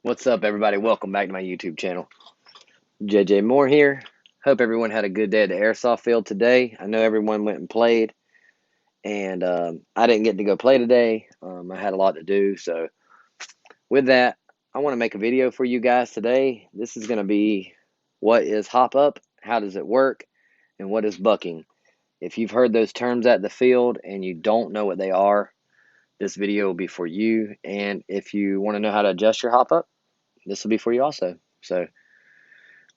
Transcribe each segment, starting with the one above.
What's up, everybody? Welcome back to my YouTube channel. JJ Moore here. Hope everyone had a good day at the Airsoft field today. I know everyone went and played, and I didn't get to go play today. I had a lot to do, so with that, I want to make a video for you guys today. This is going to be what is hop up, how does it work, and what is bucking. If you've heard those terms at the field and you don't know what they are, this video will be for you. And if you want to know how to adjust your hop up, this will be for you also. So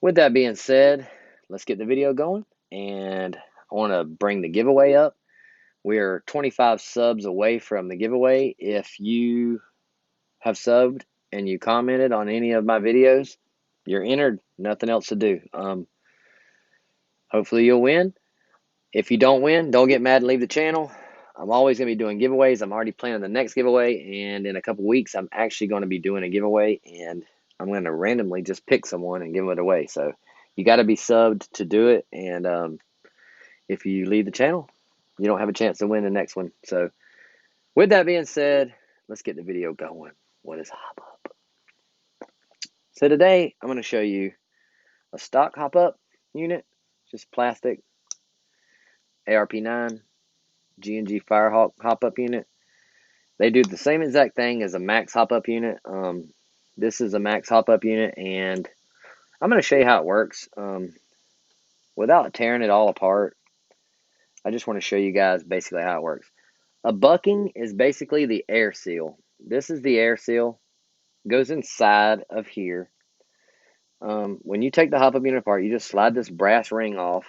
with that being said, let's get the video going, and I want to bring the giveaway up. We're 25 subs away from the giveaway. If you have subbed and you commented on any of my videos, you're entered. Nothing else to do. Hopefully you'll win. If you don't win, don't get mad and leave the channel. I'm always going to be doing giveaways. I'm already planning the next giveaway, and in a couple weeks, I'm actually going to be doing a giveaway, and I'm going to randomly just pick someone and give it away. So you got to be subbed to do it, and if you leave the channel, you don't have a chance to win the next one. So with that being said, let's get the video going. What is hop up? So today, I'm going to show you a stock hop up unit, just plastic, ARP9, G&G Firehawk hop up unit. They do the same exact thing as a max hop up unit. This is a max hop up unit, and I'm going to show you how it works. Without tearing it all apart, I just want to show you guys basically how it works. A bucking is basically the air seal. This is the air seal. It goes inside of here. When you take the hop up unit apart, you just slide this brass ring off.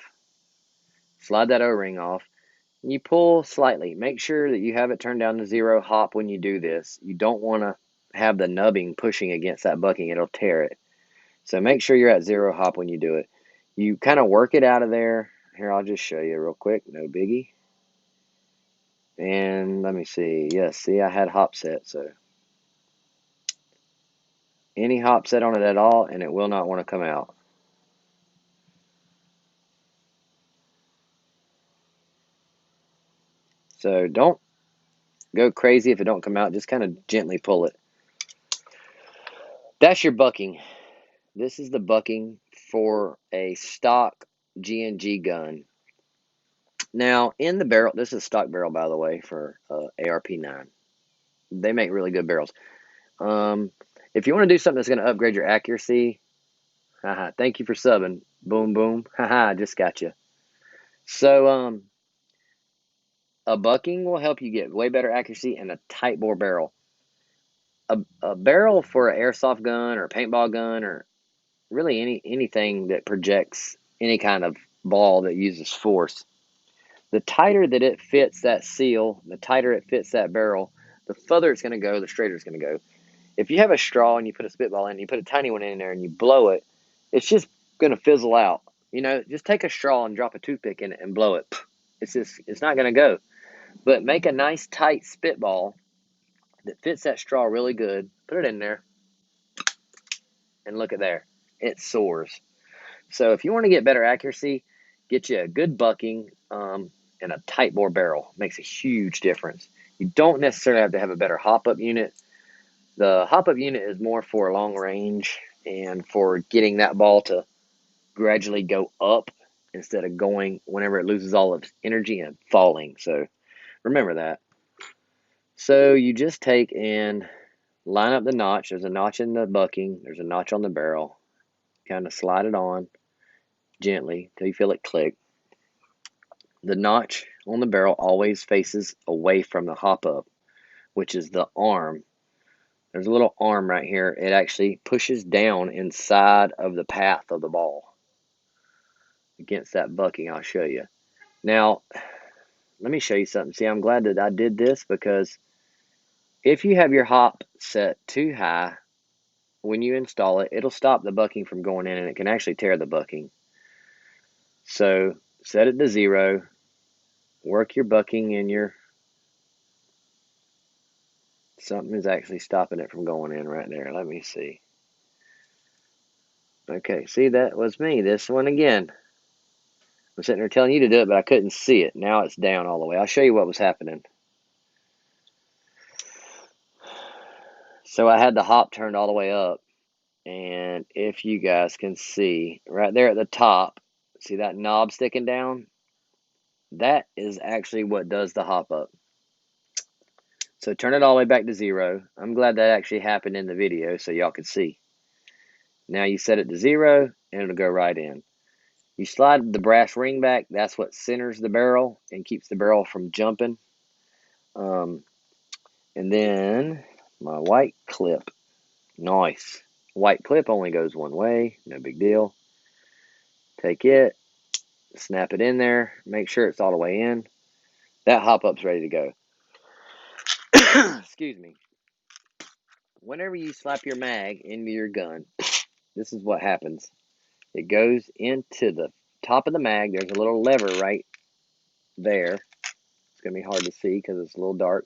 Slide that O-ring off. And you pull slightly. Make sure that you have it turned down to 0 hop when you do this. You don't want to have the nubbing pushing against that bucking. It'll tear it. So make sure you're at 0 hop when you do it. You kind of work it out of there. Here, I'll just show you real quick. No biggie. And let me see. Yes, see, I had hop set. So any hop set on it at all, and it will not want to come out. So don't go crazy if it don't come out. Just kind of gently pull it. That's your bucking. This is the bucking for a stock G&G gun. Now, in the barrel, this is a stock barrel, by the way, for ARP9. They make really good barrels. If you want to do something that's going to upgrade your accuracy, haha, thank you for subbing. Boom, boom. Haha, just got you. So, a bucking will help you get way better accuracy and a tight bore barrel. A barrel for an airsoft gun or a paintball gun or really anything that projects any kind of ball that uses force. The tighter that it fits that seal, the tighter it fits that barrel, the further it's going to go, the straighter it's going to go. If you have a straw and you put a spitball in, you put a tiny one in there and you blow it, it's just going to fizzle out. You know, just take a straw and drop a toothpick in it and blow it. It's not going to go. But make a nice tight spitball that fits that straw really good. Put it in there, and look at there. It soars. So if you want to get better accuracy, get you a good bucking and a tight bore barrel. Makes a huge difference. You don't necessarily have to have a better hop-up unit. The hop-up unit is more for long range and for getting that ball to gradually go up instead of going whenever it loses all of its energy and falling. So remember that. So you just take and line up the notch. There's a notch in the bucking. There's a notch on the barrel. Kind of slide it on gently till you feel it click. The notch on the barrel always faces away from the hop up, which is the arm. There's a little arm right here. It actually pushes down inside of the path of the ball against that bucking. I'll show you. Now, let me show you something. See, I'm glad that I did this because if you have your hop set too high, when you install it, it'll stop the bucking from going in and it can actually tear the bucking. So set it to 0. Work your bucking in your... Something is actually stopping it from going in right there. Let me see. Okay, see, that was me. This one again. I'm sitting there telling you to do it, but I couldn't see it. Now it's down all the way. I'll show you what was happening. So I had the hop turned all the way up, And if you guys can see right there at the top, see that knob sticking down? That is actually what does the hop up. So turn it all the way back to 0. I'm glad that actually happened in the video so y'all could see. Now you set it to 0 and it'll go right in. You slide the brass ring back. That's what centers the barrel and keeps the barrel from jumping. And then my white clip. Nice. White clip only goes one way. No big deal. Take it, snap it in there. Make sure it's all the way in. That hop up's ready to go. Excuse me. Whenever you slap your mag into your gun, this is what happens. It goes into the top of the mag. There's a little lever right there. It's going to be hard to see because it's a little dark.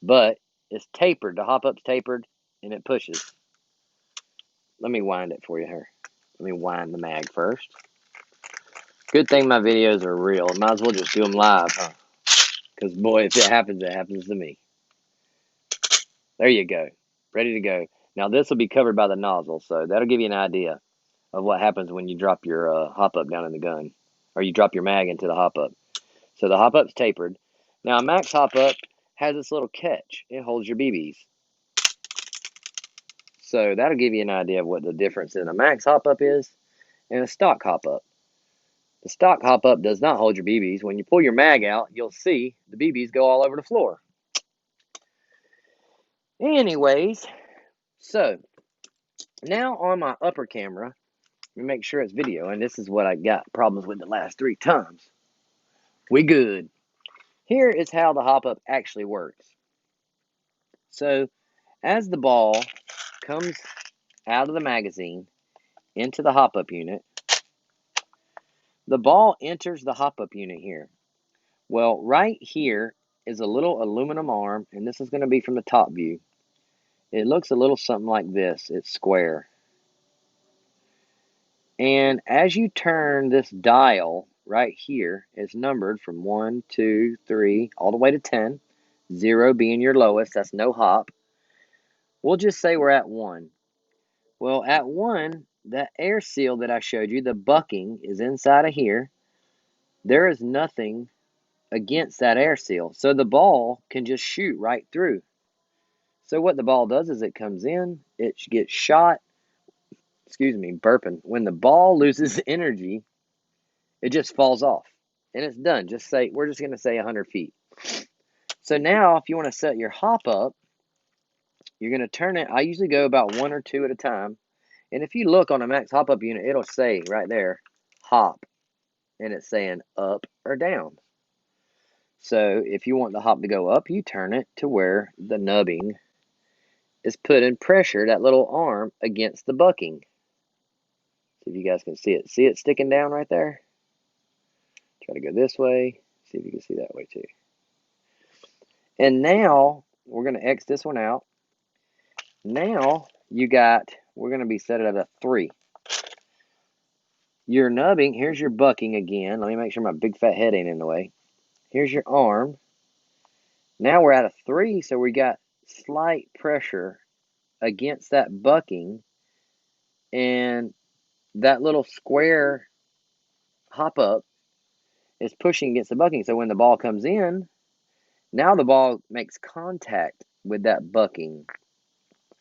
But it's tapered. The hop up's tapered and it pushes. Let me wind it for you here. Let me wind the mag first. Good thing my videos are real. Might as well just do them live, huh? Because, boy, if it happens to me. There you go. Ready to go. Now, this will be covered by the nozzle, so that'll give you an idea of what happens when you drop your hop-up down in the gun. Or you drop your mag into the hop-up. So the hop-up's tapered. Now, a max hop-up has this little catch. It holds your BBs. So that'll give you an idea of what the difference in a max hop-up is and a stock hop-up. The stock hop-up does not hold your BBs. When you pull your mag out, you'll see the BBs go all over the floor. Anyways, so now on my upper camera, let me make sure it's video, and this is what I got problems with the last 3 times. We good. Here is how the hop-up actually works. So as the ball comes out of the magazine into the hop-up unit, the ball enters the hop-up unit here. Well, right here is a little aluminum arm, and this is going to be from the top view. It looks a little something like this. It's square. And as you turn this dial right here, it's numbered from 1, 2, 3, all the way to 10. 0 being your lowest. That's no hop. We'll just say we're at 1. Well, at 1, that air seal that I showed you, the bucking, is inside of here. There is nothing against that air seal. So the ball can just shoot right through. So what the ball does is it comes in, it gets shot. Excuse me, burping. When the ball loses energy, it just falls off. And it's done. We're just going to say 100 feet. So now if you want to set your hop up, you're going to turn it. I usually go about 1 or 2 at a time. And if you look on a max hop up unit, it'll say right there, hop. And it's saying up or down. So if you want the hop to go up, you turn it to where the nubbing is putting pressure, that little arm, against the bucking. See if you guys can see it. See it sticking down right there? Try to go this way. See if you can see that way too. And now we're going to X this one out. Now we're going to be set at a 3. Your nubbing, here's your bucking again. Let me make sure my big fat head ain't in the way. Here's your arm. Now we're at a 3, so we got slight pressure against that bucking. And that little square hop up is pushing against the bucking. So when the ball comes in, now the ball makes contact with that bucking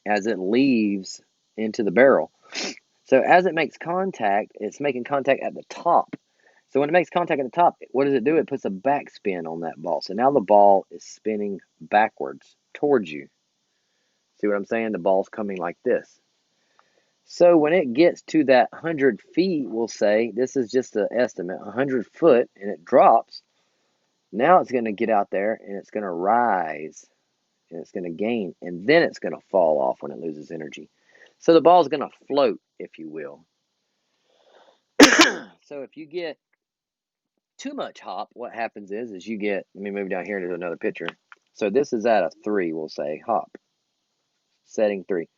as it leaves into the barrel. So as it makes contact, it's making contact at the top. So when it makes contact at the top, what does it do? It puts a backspin on that ball. So now the ball is spinning backwards towards you. See what I'm saying? The ball's coming like this. So when it gets to that 100 feet, we'll say, this is just an estimate, 100 foot, and it drops, now it's going to get out there and it's going to rise and it's going to gain, and then it's going to fall off when it loses energy. So the ball's going to float, if you will. So if you get too much hop, what happens is you get, let me move down here to another picture. So this is at a 3, we'll say, hop, setting 3.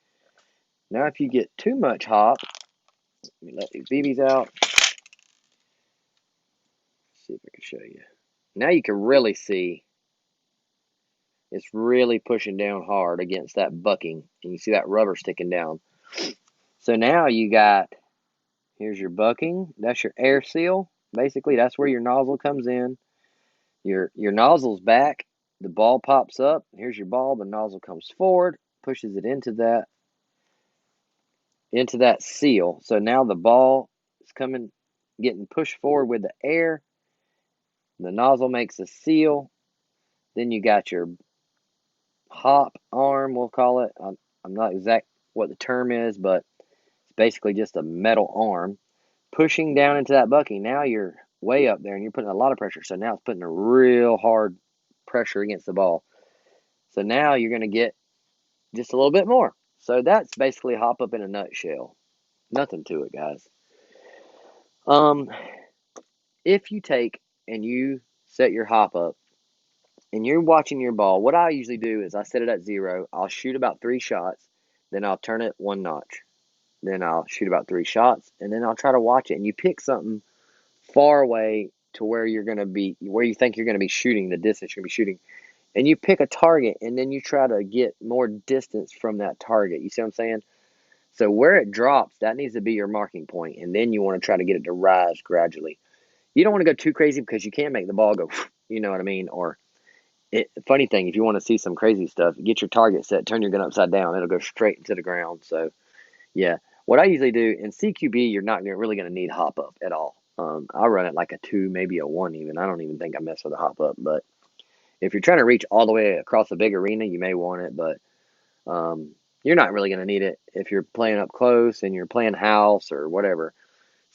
Now if you get too much hop, let me let these BBs out. See if I can show you. Now you can really see it's really pushing down hard against that bucking, and you see that rubber sticking down. So now you got, here's your bucking. That's your air seal. Basically, that's where your nozzle comes in. Your nozzle's back. The ball pops up. Here's your ball. The nozzle comes forward, pushes it into that seal. So now the ball is getting pushed forward with the air. The nozzle makes a seal. Then you got your hop arm, we'll call it. I'm not exact what the term is, but it's basically just a metal arm pushing down into that bucking. Now you're way up there and you're putting a lot of pressure. So now it's putting a real hard pressure against the ball. So now you're going to get just a little bit more. So that's basically hop up in a nutshell. Nothing to it, guys. If you take and you set your hop up and you're watching your ball, what I usually do is I set it at 0. I'll shoot about 3 shots, then I'll turn it 1 notch. Then I'll shoot about 3 shots, and then I'll try to watch it. And you pick something far away to where you're going to be, where you think you're going to be shooting, the distance you're going to be shooting. And you pick a target, and then you try to get more distance from that target. You see what I'm saying? So where it drops, that needs to be your marking point, and then you want to try to get it to rise gradually. You don't want to go too crazy because you can't make the ball go, you know what I mean? Or funny thing, if you want to see some crazy stuff, get your target set, turn your gun upside down. It'll go straight into the ground. So, yeah. What I usually do in CQB, you're not really going to need hop up at all. I run it like a 2, maybe a 1 even. I don't even think I mess with a hop up. But if you're trying to reach all the way across a big arena, you may want it. But you're not really going to need it if you're playing up close and you're playing house or whatever.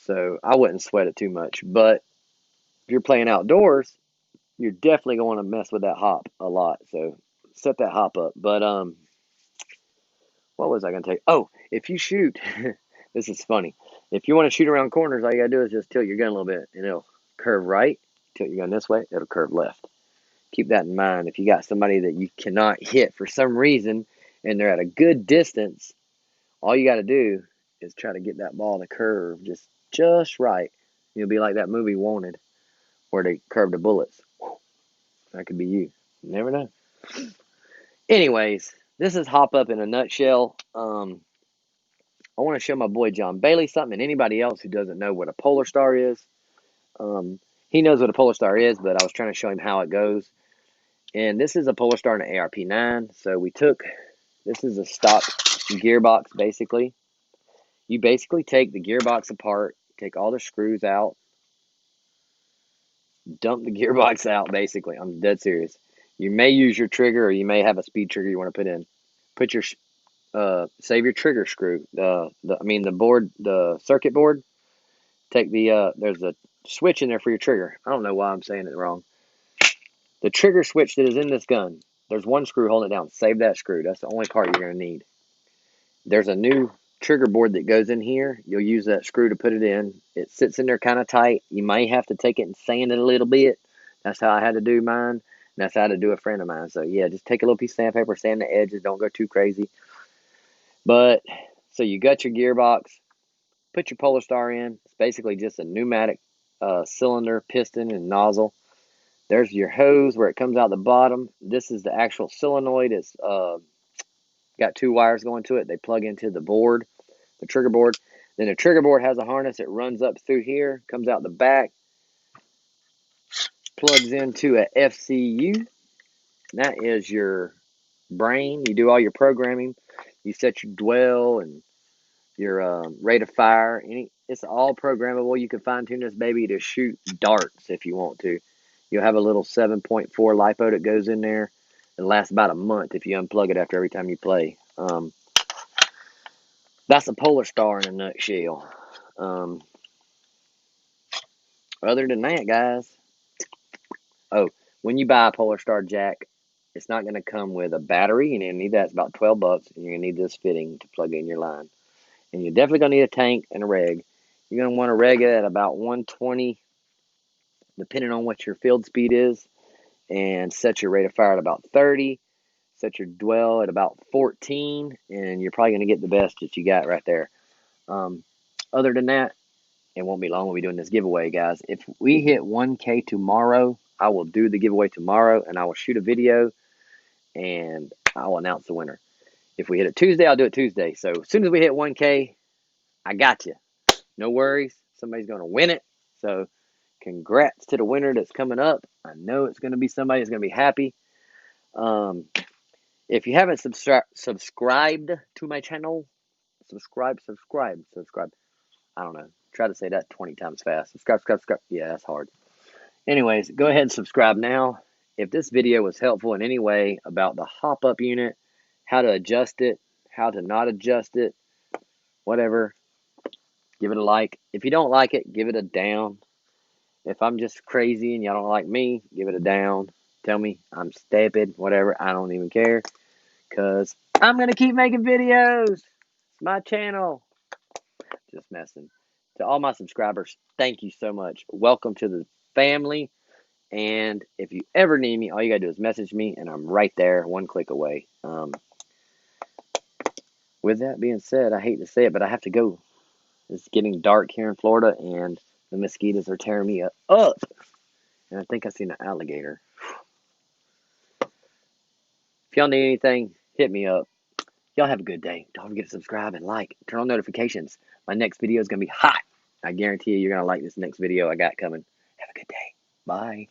So I wouldn't sweat it too much. But if you're playing outdoors, you're definitely going to mess with that hop a lot. So set that hop up. But what was I going to tell you? Oh, if you shoot, this is funny. If you want to shoot around corners, all you got to do is just tilt your gun a little bit, and it'll curve right. Tilt your gun this way, it'll curve left. Keep that in mind. If you got somebody that you cannot hit for some reason, and they're at a good distance, all you got to do is try to get that ball to curve just right. You'll be like that movie Wanted, where they curve the bullets. That could be you. You never know. Anyways, this is hop up in a nutshell. I want to show my boy John Bailey something, and anybody else who doesn't know what a Polar Star is. He knows what a Polar Star is, but I was trying to show him how it goes. And this is a Polar Star and an ARP9. So this is a stock gearbox, basically. You basically take the gearbox apart, take all the screws out, dump the gearbox out, basically. I'm dead serious. You may use your trigger, or you may have a speed trigger you want to put in. Put your save your trigger screw. The circuit board. Take there's a switch in there for your trigger. I don't know why I'm saying it wrong. The trigger switch that is in this gun, there's one screw holding it down. Save that screw. That's the only part you're going to need. There's a new trigger board that goes in here. You'll use that screw to put it in. It sits in there kind of tight. You may have to take it and sand it a little bit. That's how I had to do mine. And that's how I had to do a friend of mine. So, yeah, just take a little piece of sandpaper, sand the edges. Don't go too crazy. But, so you got your gearbox. Put your Polar Star in. It's basically just a pneumatic cylinder, piston, and nozzle. There's your hose where it comes out the bottom. This is the actual solenoid. It's got 2 wires going to it. They plug into the board, the trigger board. Then the trigger board has a harness. It runs up through here, comes out the back, plugs into a FCU. And that is your brain. You do all your programming. You set your dwell and your rate of fire. It's all programmable. You can fine tune this baby to shoot darts if you want to. You'll have a little 7.4 LiPo that goes in there. It lasts about a month if you unplug it after every time you play. That's a Polar Star in a nutshell. Other than that, guys, when you buy a Polar Star jack, it's not going to come with a battery. You're going to need that. It's about $12, and you're going to need this fitting to plug in your line. And you're definitely going to need a tank and a reg. You're going to want to reg it at about 120, depending on what your field speed is, and set your rate of fire at about 30. Set your dwell at about 14, and you're probably going to get the best that you got right there. Other than that, it won't be long. We'll be doing this giveaway, guys. If we hit 1K tomorrow, I will do the giveaway tomorrow, and I will shoot a video, and I will announce the winner. If we hit it Tuesday, I'll do it Tuesday. So as soon as we hit 1K, I got you. No worries. Somebody's going to win it. So congrats to the winner that's coming up. I know it's going to be somebody that's going to be happy. If you haven't subscribed to my channel, subscribe. I don't know. Try to say that 20 times fast. Subscribe. Yeah, that's hard. Anyways, go ahead and subscribe now. If this video was helpful in any way about the hop-up unit, how to adjust it, how to not adjust it, whatever, give it a like. If you don't like it, give it a down. If I'm just crazy and y'all don't like me, give it a down. Tell me I'm stupid, whatever. I don't even care because I'm going to keep making videos. It's my channel. Just messing. To all my subscribers, thank you so much. Welcome to the family. And if you ever need me, all you got to do is message me, and I'm right there, one click away. With that being said, I hate to say it, but I have to go. It's getting dark here in Florida, and the mosquitoes are tearing me up. And I think I seen an alligator. If y'all need anything, hit me up. Y'all have a good day. Don't forget to subscribe and like. Turn on notifications. My next video is going to be hot. I guarantee you, you're going to like this next video I got coming. Have a good day. Bye.